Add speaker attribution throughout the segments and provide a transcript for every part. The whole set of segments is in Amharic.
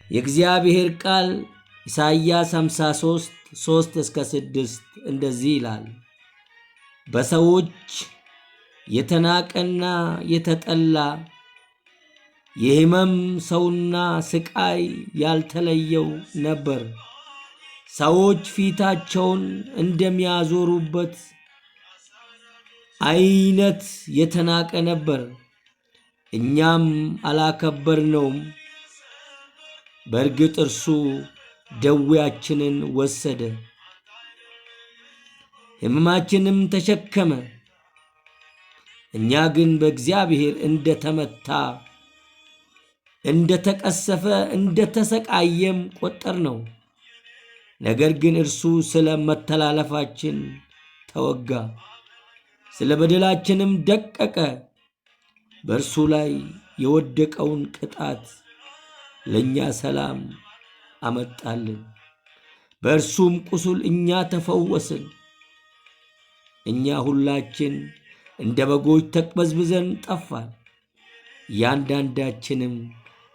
Speaker 1: የእግዚአብሔር ቃል ኢሳይያስ 53:3-6 እንደዚህ ይላል። በሰዎች የተናቀና የተጠላ የሕመም ሰውና ስቃይ ያልተለየው ነበር። ሰዎች ፊታቸውን እንደሚያዞሩበት አይነት የተናቀ ነበር፣ እኛም አላከበርነውም። በእርግጥ እርሱ ደዌያችንን ወሰደ፣ ሕመማችንም ተሸከመ። እኛ ግን በእግዚአብሔር እንደተመታ፣ እንደተቀሰፈ፣ እንደተሰቃየም ቆጠርነው። ነገር ግን እርሱ ስለ መተላለፋችን ተወጋ፣ ስለ በደላችንም ደቀቀ። በእርሱ ላይ የወደቀውን ቅጣት ለእኛ ሰላም አመጣልን፣ በእርሱም ቁስል እኛ ተፈወስን። እኛ ሁላችን እንደ በጎች ተቅበዝብዘን ጠፋን፣ እያንዳንዳችንም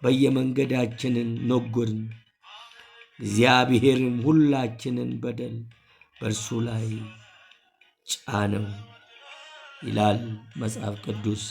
Speaker 1: በየመንገዳችንን ነጎድን። እግዚአብሔርም ሁላችንን በደል በእርሱ ላይ ጫነው ይላል መጽሐፍ ቅዱስ።